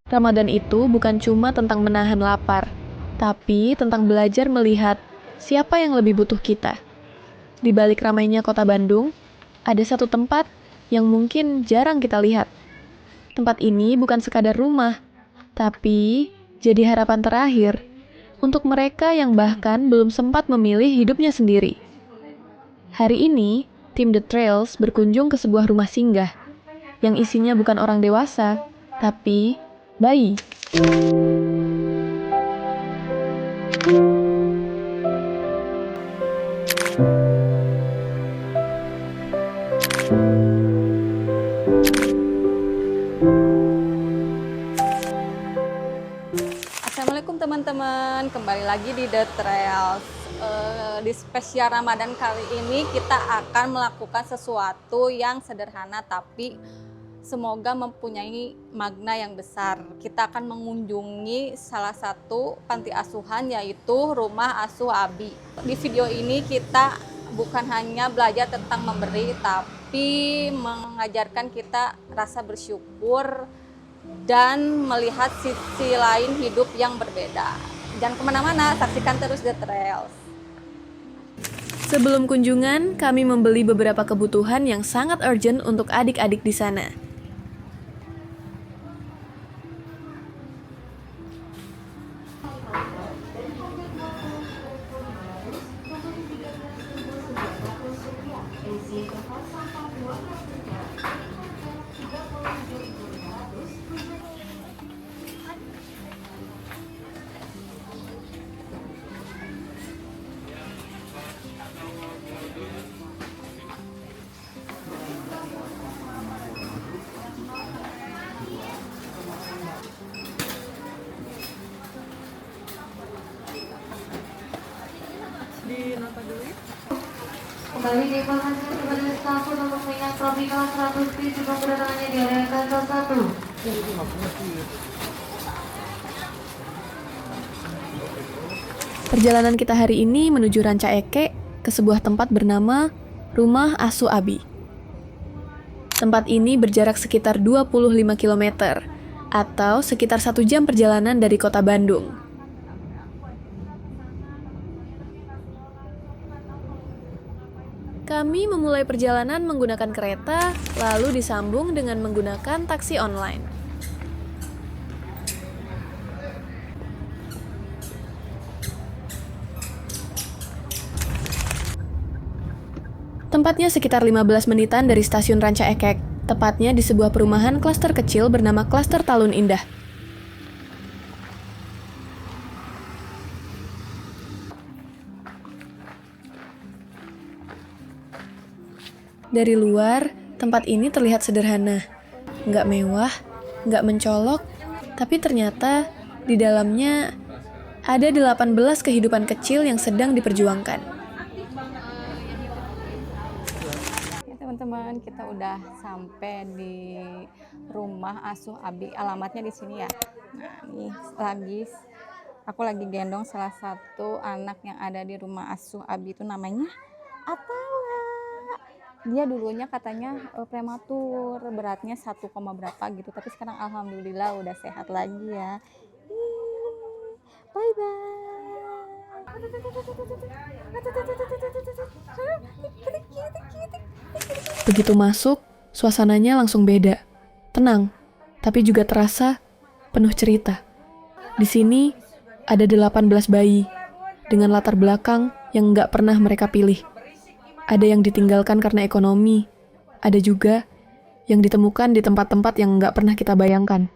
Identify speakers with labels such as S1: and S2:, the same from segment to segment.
S1: Ramadan itu bukan cuma tentang menahan lapar, tapi tentang belajar melihat siapa yang lebih butuh kita. Di balik ramainya kota Bandung, ada satu tempat yang mungkin jarang kita lihat. Tempat ini bukan sekadar rumah, tapi jadi harapan terakhir untuk mereka yang bahkan belum sempat memilih hidupnya sendiri. Hari ini, tim The Trails berkunjung ke sebuah rumah singgah yang isinya bukan orang dewasa, tapi bayi.
S2: Assalamualaikum teman-teman, kembali lagi di The Trails. Di spesial Ramadan kali ini kita akan melakukan sesuatu yang sederhana tapi semoga mempunyai makna yang besar. Kita akan mengunjungi salah satu panti asuhan, yaitu Rumah Asuh Abi. Di video ini kita bukan hanya belajar tentang memberi, tapi mengajarkan kita rasa bersyukur dan melihat sisi lain hidup yang berbeda. Jangan kemana-mana, saksikan terus The Trails.
S1: Sebelum kunjungan, kami membeli beberapa kebutuhan yang sangat urgent untuk adik-adik di sana.
S3: Kembali diinformasikan kepada staf untuk mengingat Tropikal 100 bis sebelum kedatangannya di area kantor 1.
S1: Perjalanan kita hari ini menuju Ranca Ekek ke sebuah tempat bernama Rumah Asuh Abi. Tempat ini berjarak sekitar 25 km atau sekitar 1 jam perjalanan dari kota Bandung. Kami memulai perjalanan menggunakan kereta, lalu disambung dengan menggunakan taksi online. Tempatnya sekitar 15 menitan dari stasiun Ranca Ekek, tepatnya di sebuah perumahan klaster kecil bernama Klaster Talun Indah. Dari luar, tempat ini terlihat sederhana. Nggak mewah, nggak mencolok, tapi ternyata di dalamnya ada 18 kehidupan kecil yang sedang diperjuangkan.
S2: Ya teman-teman, kita udah sampai di Rumah Asuh Abi. Alamatnya di sini ya. Nah, nih aku lagi gendong salah satu anak yang ada di Rumah Asuh Abi, itu namanya Atala. Dia dulunya katanya prematur, beratnya 1, berapa gitu, tapi sekarang alhamdulillah udah sehat lagi ya. Bye bye.
S1: Begitu masuk, suasananya langsung beda. Tenang, tapi juga terasa penuh cerita. Di sini ada 18 bayi dengan latar belakang yang nggak pernah mereka pilih. Ada yang ditinggalkan karena ekonomi, ada juga yang ditemukan di tempat-tempat yang nggak pernah kita bayangkan.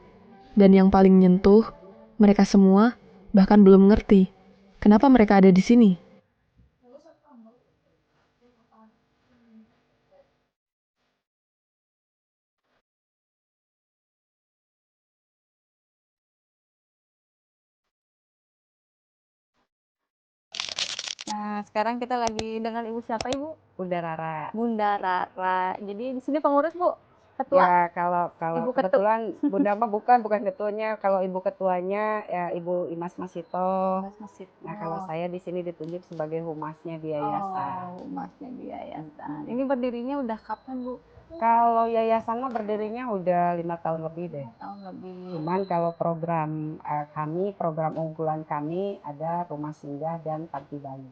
S1: Dan yang paling nyentuh, mereka semua bahkan belum ngerti kenapa mereka ada di sini.
S2: Nah, sekarang kita lagi dengan Ibu siapa, Ibu?
S4: Bunda Rara.
S2: Bunda Rara. Jadi di sini pengurus, Bu? Ketua?
S4: Ya, kalau
S2: Ibu
S4: kebetulan Bunda mah bukan ketuanya. Kalau Ibu ketuanya ya Ibu Imas Masito.
S2: Mas Masjid.
S4: Nah, kalau saya di sini ditunjuk sebagai humasnya di yayasan.
S2: Oh, humasnya di yayasan. Ini berdirinya udah kapan, Bu?
S4: Kalau yayasan mah berdirinya udah 5 tahun lebih deh.
S2: Tahun lebih.
S4: Cuman kalau program program unggulan kami ada rumah singgah dan panti bayi.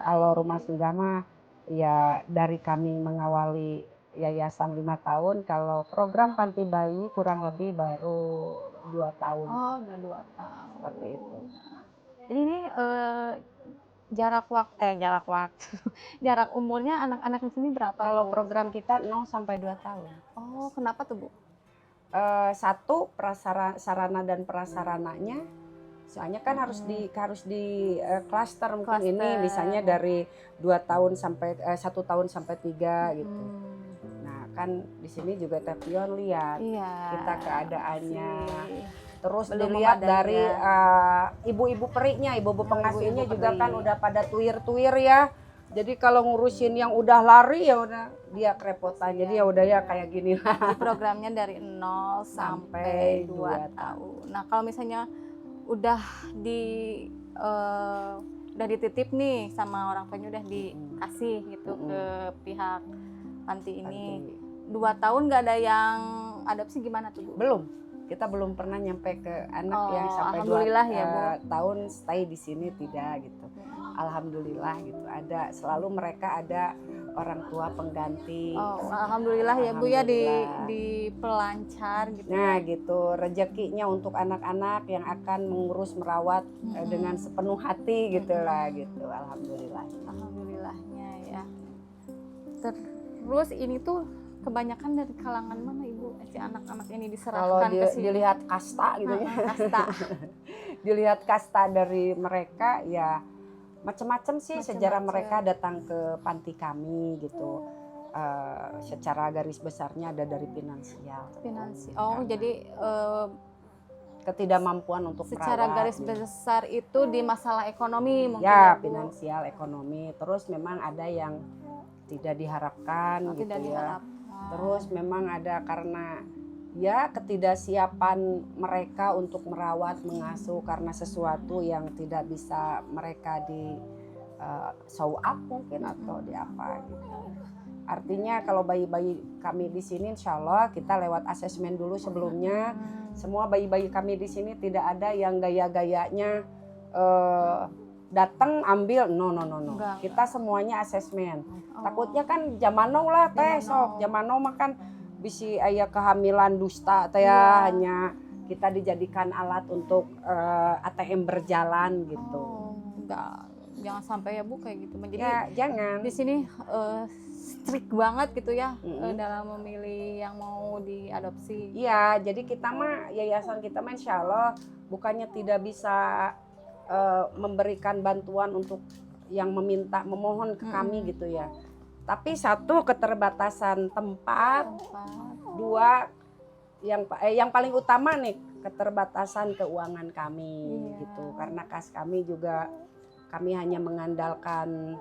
S4: Kalau rumah singgah mah ya dari kami mengawali yayasan 5 tahun, kalau program panti bayi kurang lebih baru 2 tahun.
S2: Oh, udah 2 tahun.
S4: Seperti itu.
S2: Jadi ini jarak waktu jarak umurnya anak-anak di sini berapa?
S4: Kalau
S2: Bu?
S4: program kita 0 sampai 2 tahun.
S2: Oh, kenapa tuh Bu?
S4: Satu sarana dan prasarananya, soalnya kan harus di klaster mungkin ini,
S2: Klaster.
S4: misalnya dari 2 tahun sampai 1 tahun sampai 3 gitu. Nah kan di sini juga Tepion lihat
S2: Iya.
S4: kita keadaannya,
S2: Sih.
S4: terus
S2: Belum
S4: dilihat
S2: memadai
S4: dari
S2: ya.
S4: ibu-ibu perinya, ibu-ibu pengasuhnya
S2: ibu-ibu
S4: juga
S2: peri.
S4: kan udah pada tuir-tuir ya. Jadi kalau ngurusin yang udah lari ya udah dia kerepotan. Jadi ya udah ya kayak gini lah.
S2: Jadi programnya dari 0 sampai 2 tahun. Nah, kalau misalnya udah dititip nih sama orang tuanya, udah dikasih gitu ke pihak panti ini. 2 tahun nggak ada yang adopsi, gimana tuh Bu?
S4: Belum. Kita belum pernah nyampe ke anak
S2: Oh,
S4: yang sampai 2
S2: alhamdulillah ya, Bu.
S4: tahun stay di sini, tidak gitu. Alhamdulillah gitu. Selalu mereka ada orang tua pengganti.
S2: Oh, alhamdulillah ya Bu ya, di
S4: Alhamdulillah.
S2: pelancar gitu.
S4: Nah gitu, rezekinya untuk anak-anak yang akan mengurus merawat dengan sepenuh hati gitulah gitu. Alhamdulillah.
S2: Alhamdulillahnya ya. Terus ini tuh kebanyakan dari kalangan mana Ibu? Si anak-anak ini
S4: Kalau
S2: diserahkan ke sini.
S4: dilihat kasta gitu ya.
S2: Kasta.
S4: Dilihat kasta dari mereka ya macam-macam sih. Sejarah
S2: Macam-macam.
S4: mereka datang ke panti kami gitu. Secara garis besarnya ada dari finansial.
S2: Finansi. Oh,
S4: Karena
S2: jadi
S4: ketidakmampuan untuk
S2: secara
S4: merawat,
S2: garis
S4: gitu.
S2: besar itu di masalah ekonomi mungkin
S4: Ya,
S2: Bu?
S4: finansial, ekonomi. Terus memang ada yang tidak diharapkan
S2: Oh,
S4: gitu
S2: tidak
S4: ya.
S2: diharapkan.
S4: Terus memang ada karena ya ketidaksiapan mereka untuk merawat, mengasuh karena sesuatu yang tidak bisa mereka di show up mungkin atau di apa gitu. Artinya kalau bayi-bayi kami di sini insya Allah kita lewat asesmen dulu sebelumnya. Semua bayi-bayi kami di sini tidak ada yang gaya-gayanya datang ambil, no.
S2: Enggak.
S4: Kita semuanya asesmen.
S2: Oh.
S4: Takutnya kan zaman now lah teh
S2: Zaman
S4: sok.
S2: now.
S4: Zaman now mah kan bisi aya kehamilan dusta teh
S2: Iya.
S4: hanya kita dijadikan alat untuk ATM berjalan gitu.
S2: Oh, enggak. Jangan sampai ya Bu kayak gitu. Jadi
S4: Ya jangan.
S2: di sini strict banget gitu ya
S4: Mm-mm.
S2: dalam memilih yang mau diadopsi.
S4: Iya, jadi kita mah yayasan kita mah insya Allah bukannya tidak bisa memberikan bantuan untuk yang memohon ke kami gitu ya. Tapi satu keterbatasan tempat, dua yang paling utama nih keterbatasan keuangan kami
S2: Iya.
S4: gitu. Karena kas kami juga kami hanya mengandalkan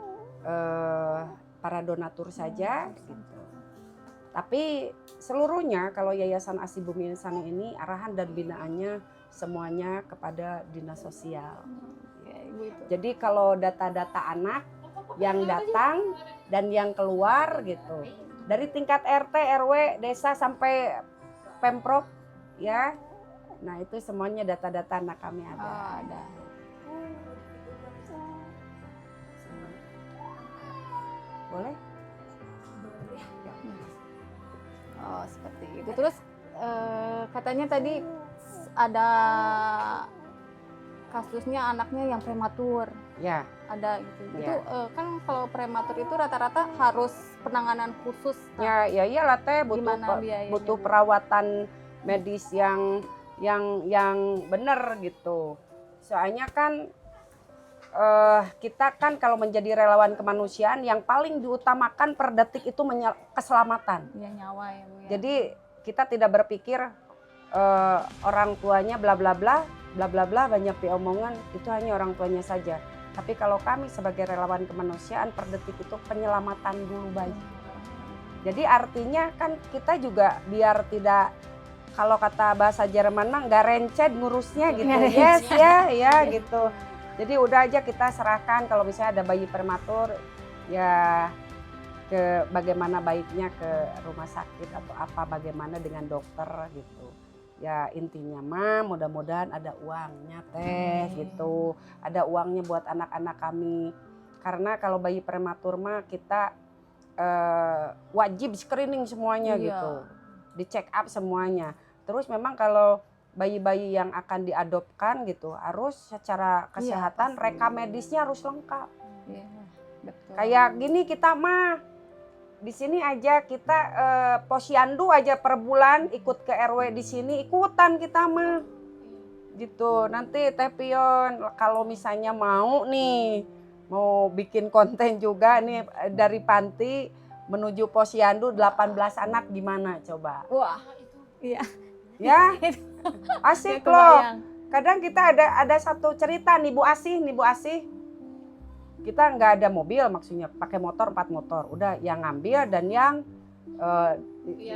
S4: para donatur saja gitu. Tapi seluruhnya kalau Yayasan Asi Bumi Insani ini arahan dan binaannya semuanya kepada dinas sosial.
S2: Ya, Ibu itu.
S4: Jadi kalau data-data anak yang datang dan yang keluar gitu. Dari tingkat RT, RW, desa sampai Pemprov ya. Nah, itu semuanya data-data anak kami ada.
S2: Oh, ada.
S4: Boleh?
S2: Oh, seperti itu. Terus katanya tadi ada kasusnya anaknya yang prematur.
S4: Ya.
S2: Ada gitu.
S4: Ya.
S2: Itu kan kalau prematur itu rata-rata harus penanganan khusus.
S4: Ya iyalah teh
S2: Gimana biayanya,
S4: butuh
S2: Bu?
S4: perawatan medis yang benar gitu. Soalnya kan kita kan kalau menjadi relawan kemanusiaan yang paling diutamakan per detik itu keselamatan.
S2: Ya, nyawa ya Bu ya.
S4: Jadi kita tidak berpikir orang tuanya bla bla bla banyak diomongan, itu hanya orang tuanya saja. Tapi kalau kami sebagai relawan kemanusiaan per detik itu penyelamatan dulu bayi. Jadi artinya kan kita juga biar tidak, kalau kata bahasa Jerman mah nggak rencet ngurusnya gitu. Yes ya gitu. Jadi udah aja kita serahkan kalau misalnya ada bayi prematur ya ke bagaimana baiknya ke rumah sakit atau apa, bagaimana dengan dokter gitu. Ya intinya mah mudah-mudahan ada uangnya teh gitu, ada uangnya buat anak-anak kami. Karena kalau bayi prematur mah kita wajib screening semuanya gitu, di check up semuanya. Terus memang kalau bayi-bayi yang akan diadopkan gitu harus secara kesehatan rekam medisnya harus lengkap.
S2: Iya, betul.
S4: Kayak gini kita mah di sini aja kita posyandu aja per bulan ikut ke RW di sini ikutan kita mah gitu. Nanti Teh Pion kalau misalnya mau nih mau bikin konten juga nih dari panti menuju posyandu 18 anak gimana coba?
S2: Wah, iya.
S4: Ya asik loh. Kadang kita ada satu cerita nih Bu Asih. Kita nggak ada mobil, maksudnya pakai motor 4 motor. Udah yang ngambil dan yang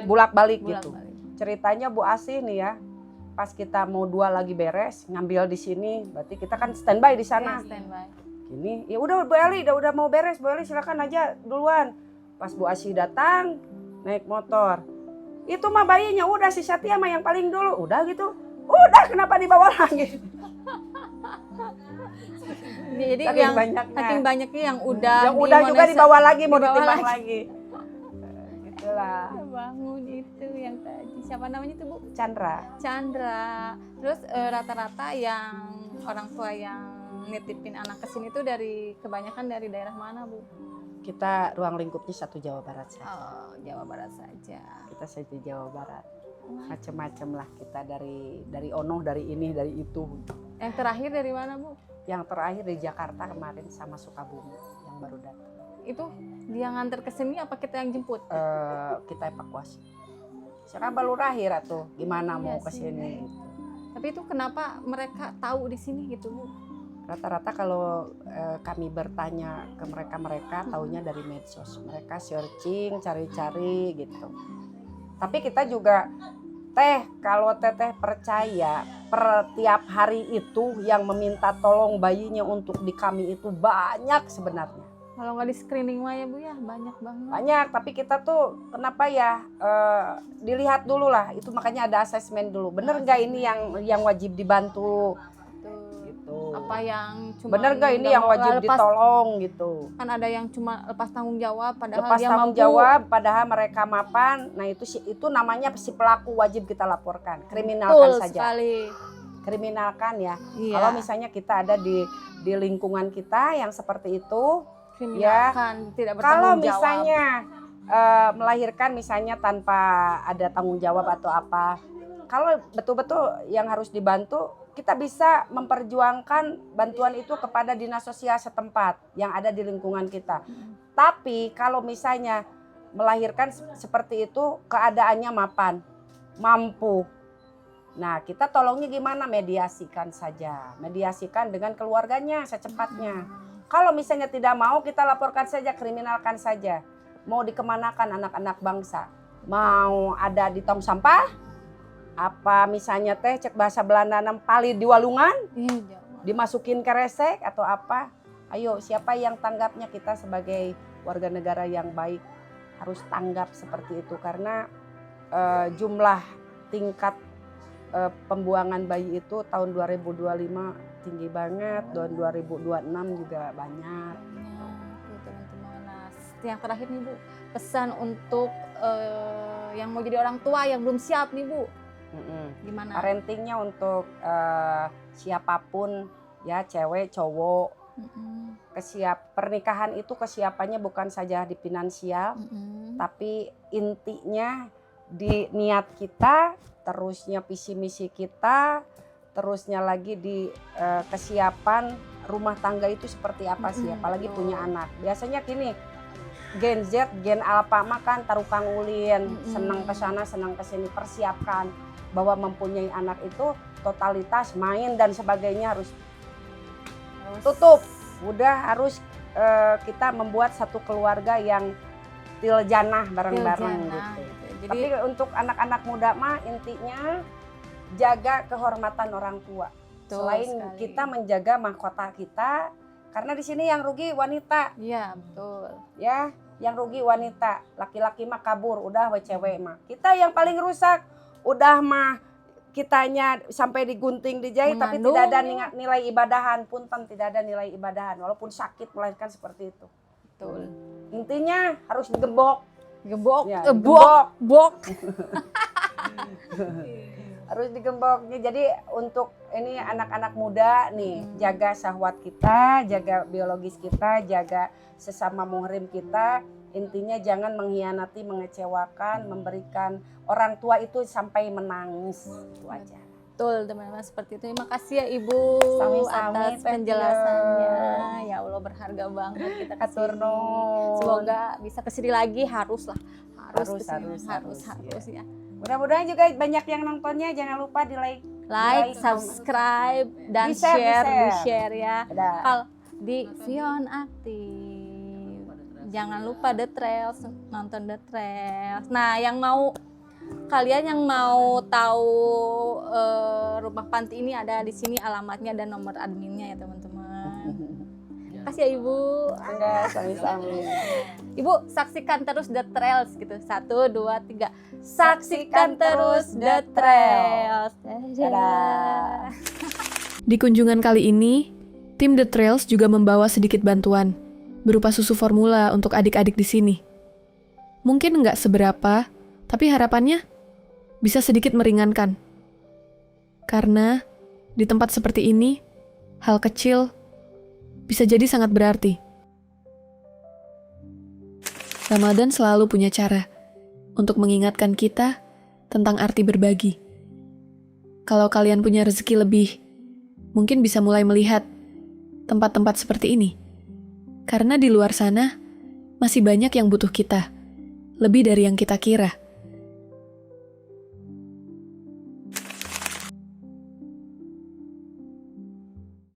S4: bulak-balik gitu. Ceritanya Bu Asih nih ya, pas kita mau 2 lagi beres, ngambil di sini, berarti kita kan standby di sana. Gini, ya udah Bu Eli, udah mau beres, Bu Eli silakan aja duluan. Pas Bu Asih datang, naik motor. Itu mah bayinya udah si Satya mah yang paling dulu, udah gitu. Udah kenapa dibawa lagi?
S2: Jadi
S4: saking
S2: banyaknya yang udah
S4: juga dibawa lagi, mau ditimbang lagi. Gitulah.
S2: Bangun itu yang tadi siapa namanya itu Bu?
S4: Chandra.
S2: Terus rata-rata yang orang tua yang nitipin anak ke sini tuh kebanyakan dari daerah mana Bu?
S4: Kita ruang lingkupnya satu Jawa Barat saja.
S2: Oh, Jawa Barat saja.
S4: Kita saja Jawa Barat. Macam-macam lah kita dari ono, dari ini, dari itu.
S2: Yang terakhir dari mana Bu?
S4: Yang terakhir di Jakarta kemarin sama Sukabumi yang baru datang.
S2: Itu dia nganter ke sini apa kita yang jemput?
S4: Kita evakuasi. Sekarang baru lahir atau gimana mau ke sini gitu.
S2: Tapi itu kenapa mereka tahu di sini gitu Bu?
S4: Rata-rata kalau kami bertanya ke mereka taunya dari medsos. Mereka searching, cari-cari gitu. Tapi kita juga kalau Teteh percaya per tiap hari itu yang meminta tolong bayinya untuk di kami itu banyak sebenarnya.
S2: Kalau nggak di screening mah ya Bu ya banyak banget.
S4: Banyak, tapi kita tuh kenapa ya dilihat dulu lah. Itu makanya ada asesmen dulu. Bener nggak ini yang wajib dibantu? Gitu.
S2: Apa yang cuma
S4: bener nggak ini yang wajib ditolong gitu?
S2: Kan ada yang cuma lepas tanggung jawab padahal
S4: lepas
S2: dia
S4: tanggung
S2: mampu.
S4: jawab padahal mereka mapan. Nah itu namanya si pelaku wajib kita laporkan, kriminalkan
S2: Betul
S4: saja.
S2: Sekali.
S4: Kriminalkan ya.
S2: Iya.
S4: Kalau misalnya kita ada di lingkungan kita yang seperti itu,
S2: kriminalkan, tidak bertanggung
S4: kalau
S2: jawab.
S4: misalnya melahirkan misalnya tanpa ada tanggung jawab atau apa, kalau betul-betul yang harus dibantu, kita bisa memperjuangkan bantuan itu kepada dinas sosial setempat yang ada di lingkungan kita. Tapi kalau misalnya melahirkan seperti itu keadaannya mapan, mampu. Nah kita tolongnya gimana? Mediasikan saja. Mediasikan dengan keluarganya secepatnya. Kalau misalnya tidak mau kita laporkan saja, kriminalkan saja. Mau dikemanakan anak-anak bangsa? Mau ada di tong sampah? Apa misalnya cek bahasa Belanda palit di walungan? Dimasukin ke resek atau apa? Ayo siapa yang tanggapnya? Kita sebagai warga negara yang baik harus tanggap seperti itu. Karena jumlah tingkat pembuangan bayi itu tahun 2025 tinggi banget, tahun 2026 juga banyak.
S2: Teman-teman. Nah, yang terakhir nih Bu, pesan untuk yang mau jadi orang tua yang belum siap nih Bu. Gimana?
S4: Parentingnya untuk siapapun ya, cewek, cowok. Pernikahan itu kesiapannya bukan saja di finansial, tapi intinya di niat kita, terusnya visi misi kita, terusnya lagi di kesiapan rumah tangga itu seperti apa sih, apalagi punya anak. Biasanya gini, Gen Z, Gen Alpha makan tarukang ulin, senang ke sana, senang ke sini, persiapkan bahwa mempunyai anak itu totalitas main dan sebagainya harus tutup. Udah harus kita membuat satu keluarga yang tiljanah bareng-bareng gitu. Jadi, tapi untuk anak-anak muda mah intinya jaga kehormatan orang tua. Selain sekali. Kita menjaga mahkota kita, karena di sini yang rugi wanita.
S2: Iya, betul.
S4: Ya, yang rugi wanita, laki-laki mah kabur, udah we cewek mah. Kita yang paling rusak, udah mah kitanya sampai digunting, dijahit, tapi
S2: Mengandung.
S4: tidak ada nilai ibadahan, punten tidak ada nilai ibadahan, walaupun sakit melahirkan seperti itu.
S2: Betul.
S4: Intinya harus digembok,
S2: Gebok,
S4: Ya,
S2: bok, bok.
S4: harus digemboknya. Jadi untuk ini anak-anak muda nih, jaga syahwat kita, jaga biologis kita, jaga sesama muhrim kita. Intinya jangan mengkhianati, mengecewakan, memberikan orang tua itu sampai menangis, itu aja.
S2: Betul teman-teman, seperti itu. Terima kasih ya Ibu
S4: Sami-sami,
S2: atas
S4: thank you.
S2: penjelasannya. Ya Allah, berharga banget kita
S4: Atur
S2: kesini.
S4: nuhun.
S2: Semoga bisa kesini lagi, haruslah.
S4: Harus,
S2: Harus ya.
S4: Mudah-mudahan juga banyak yang nontonnya, jangan lupa di like.
S2: Like,
S4: Like,
S2: subscribe, dan
S4: Di-share,
S2: share ya.
S4: Dadah.
S2: Kalau di Vion Aktif, jangan lupa The Trails, nonton The Trails. Nah, kalian yang mau tahu rumah panti ini ada di sini alamatnya dan nomor adminnya ya teman-teman. Kasih ya Ibu.
S4: Enggak, sami-sami.
S2: Ibu saksikan terus The Trails gitu. 1, 2, 3. Saksikan terus The Trails. Dadah.
S1: Di kunjungan kali ini, tim The Trails juga membawa sedikit bantuan, berupa susu formula untuk adik-adik di sini. Mungkin nggak seberapa, tapi harapannya bisa sedikit meringankan. Karena di tempat seperti ini, hal kecil bisa jadi sangat berarti. Ramadan selalu punya cara untuk mengingatkan kita tentang arti berbagi. Kalau kalian punya rezeki lebih, mungkin bisa mulai melihat tempat-tempat seperti ini. Karena di luar sana, masih banyak yang butuh kita, lebih dari yang kita kira.